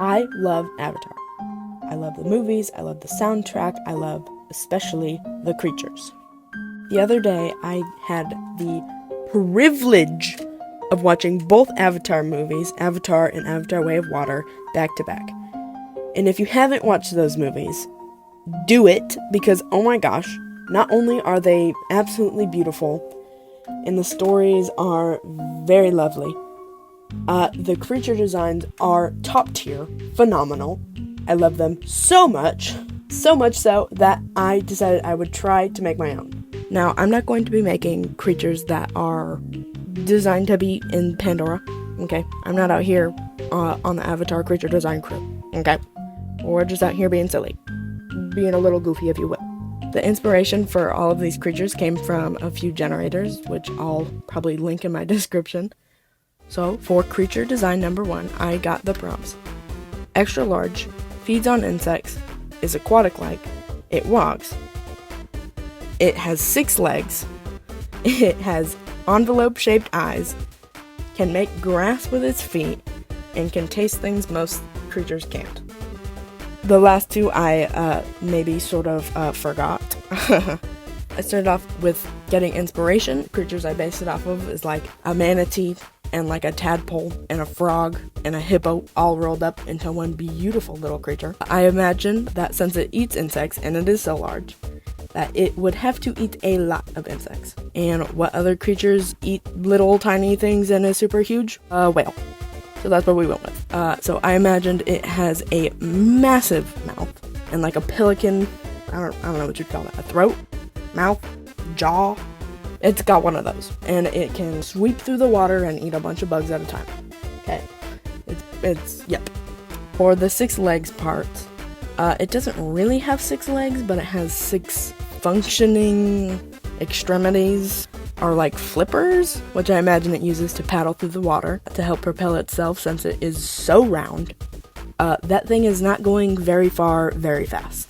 I love Avatar. I love the movies, I love the soundtrack, I love especially the creatures. The other day, I had the privilege of watching both Avatar movies, Avatar and Avatar Way of Water, back to back. And if you haven't watched those movies, do it, because oh my gosh, not only are they absolutely beautiful, and the stories are very lovely, the creature designs are top tier, phenomenal. I love them so much so that I decided I would try to make my own. Now, I'm not going to be making creatures that are designed to be in Pandora, okay? I'm not out here on the Avatar creature design crew, okay? We're just out here being silly, being a little goofy, if you will. The inspiration for all of these creatures came from a few generators, which I'll probably link in my description. So, for creature design number 1, I got the prompts. Extra large, feeds on insects, is aquatic-like, it walks, it has 6 legs, it has envelope-shaped eyes, can make grass with its feet, and can taste things most creatures can't. The last 2 I maybe sort of forgot. I started off with getting inspiration. Creatures I based it off of is like a manatee and like a tadpole and a frog and a hippo all rolled up into one beautiful little creature. I imagined that since it eats insects and it is so large, that it would have to eat a lot of insects. And what other creatures eat little tiny things and is super huge? A whale. So that's what we went with. So I imagined it has a massive mouth and like a pelican, I don't know what you'd call that, a throat, mouth, jaw. It's got one of those, and it can sweep through the water and eat a bunch of bugs at a time. Okay, yep. For the 6 legs part, it doesn't really have 6 legs, but it has 6 functioning extremities, are like flippers, which I imagine it uses to paddle through the water to help propel itself since it is so round. That thing is not going very far very fast.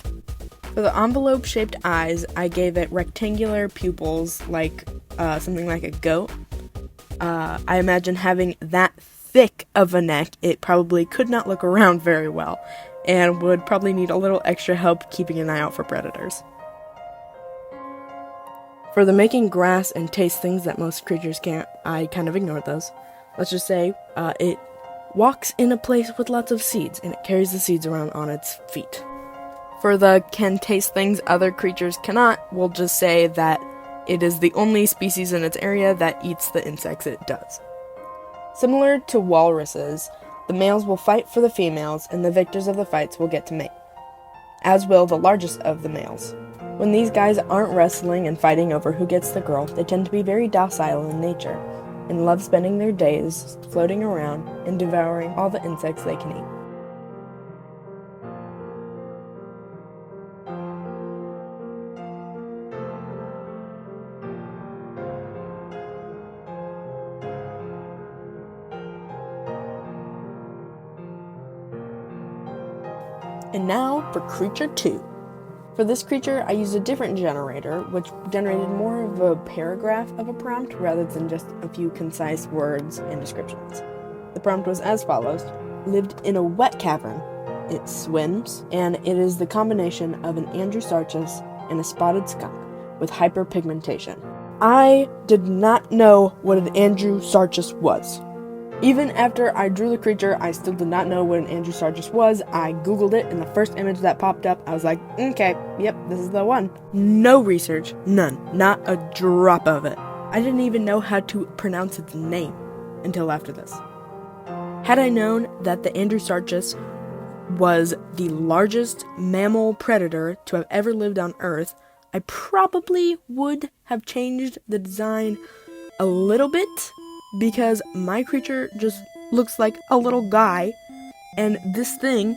For the envelope-shaped eyes, I gave it rectangular pupils like something like a goat. I imagine having that thick of a neck, it probably could not look around very well and would probably need a little extra help keeping an eye out for predators. For the making grass and taste things that most creatures can't, I kind of ignored those. Let's just say it walks in a place with lots of seeds, and it carries the seeds around on its feet. For the can taste things other creatures cannot, we'll just say that it is the only species in its area that eats the insects it does. Similar to walruses, the males will fight for the females, and the victors of the fights will get to mate, as will the largest of the males. When these guys aren't wrestling and fighting over who gets the girl, they tend to be very docile in nature, and love spending their days floating around and devouring all the insects they can eat. And now for creature 2. For this creature, I used a different generator, which generated more of a paragraph of a prompt rather than just a few concise words and descriptions. The prompt was as follows: lived in a wet cavern. It swims, and it is the combination of an Andrewsarchus and a spotted skunk with hyperpigmentation. I did not know what an Andrewsarchus was. Even after I drew the creature, I still did not know what an Andrewsarchus was. I googled it, and the first image that popped up, I was like, okay, yep, this is the one. No research, none, not a drop of it. I didn't even know how to pronounce its name until after this. Had I known that the Andrewsarchus was the largest mammal predator to have ever lived on Earth, I probably would have changed the design a little bit, because my creature just looks like a little guy, and this thing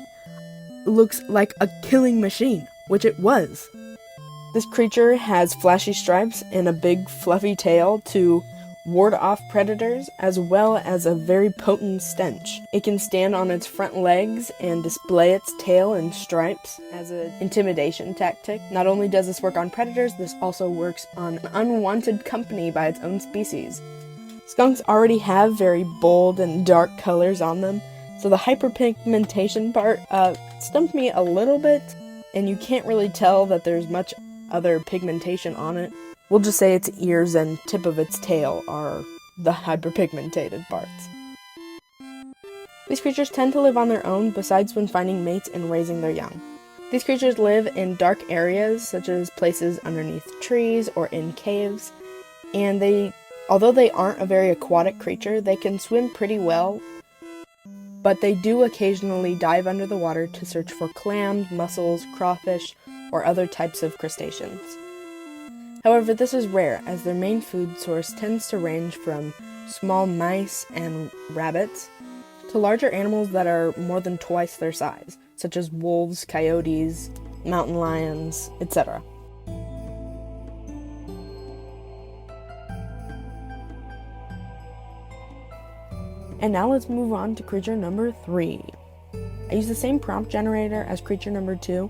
looks like a killing machine, which it was. This creature has flashy stripes and a big fluffy tail to ward off predators, as well as a very potent stench. It can stand on its front legs and display its tail and stripes as an intimidation tactic. Not only does this work on predators, this also works on unwanted company by its own species. Skunks already have very bold and dark colors on them, So the hyperpigmentation part stumped me a little bit, and you can't really tell that there's much other pigmentation on it. We'll just say its ears and tip of its tail are the hyperpigmentated parts. These creatures tend to live on their own, besides when finding mates and raising their young. These creatures live in dark areas, such as places underneath trees or in caves, and although they aren't a very aquatic creature, they can swim pretty well, but they do occasionally dive under the water to search for clams, mussels, crawfish, or other types of crustaceans. However, this is rare, as their main food source tends to range from small mice and rabbits to larger animals that are more than twice their size, such as wolves, coyotes, mountain lions, etc. And now let's move on to creature number 3. I used the same prompt generator as creature number 2.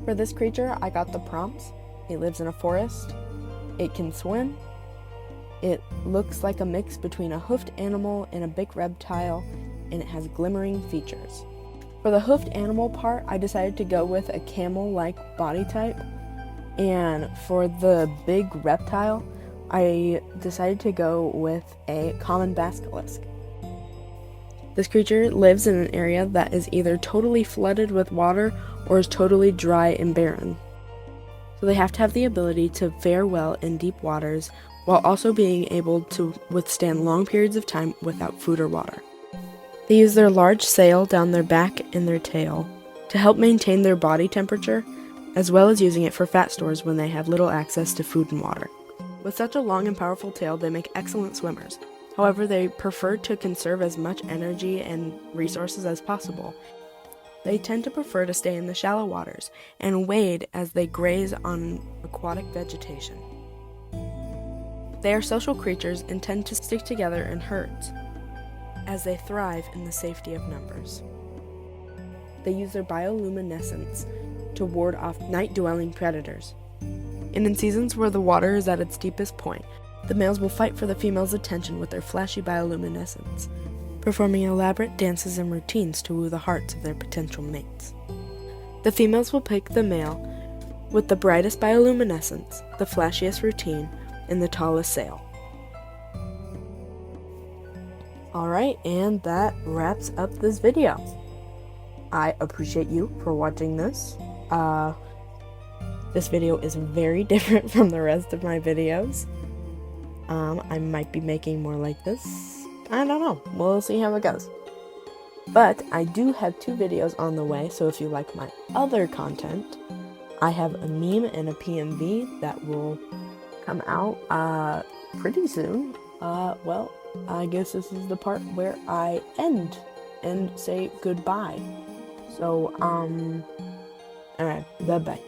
For this creature, I got the prompts. It lives in a forest. It can swim. It looks like a mix between a hoofed animal and a big reptile, and it has glimmering features. For the hoofed animal part, I decided to go with a camel-like body type, and for the big reptile, I decided to go with a common basilisk. This creature lives in an area that is either totally flooded with water or is totally dry and barren. So they have to have the ability to fare well in deep waters while also being able to withstand long periods of time without food or water. They use their large sail down their back and their tail to help maintain their body temperature, as well as using it for fat stores when they have little access to food and water. With such a long and powerful tail, they make excellent swimmers. However, they prefer to conserve as much energy and resources as possible. They tend to prefer to stay in the shallow waters and wade as they graze on aquatic vegetation. They are social creatures and tend to stick together in herds, as they thrive in the safety of numbers. They use their bioluminescence to ward off night-dwelling predators. And in seasons where the water is at its deepest point, the males will fight for the female's attention with their flashy bioluminescence, performing elaborate dances and routines to woo the hearts of their potential mates. The females will pick the male with the brightest bioluminescence, the flashiest routine, and the tallest sail. Alright, and that wraps up this video. I appreciate you for watching this. This video is very different from the rest of my videos. I might be making more like this. I don't know. We'll see how it goes. But I do have 2 videos on the way, so if you like my other content, I have a meme and a PMV that will come out pretty soon. Well, I guess this is the part where I end and say goodbye. So, alright, bye-bye.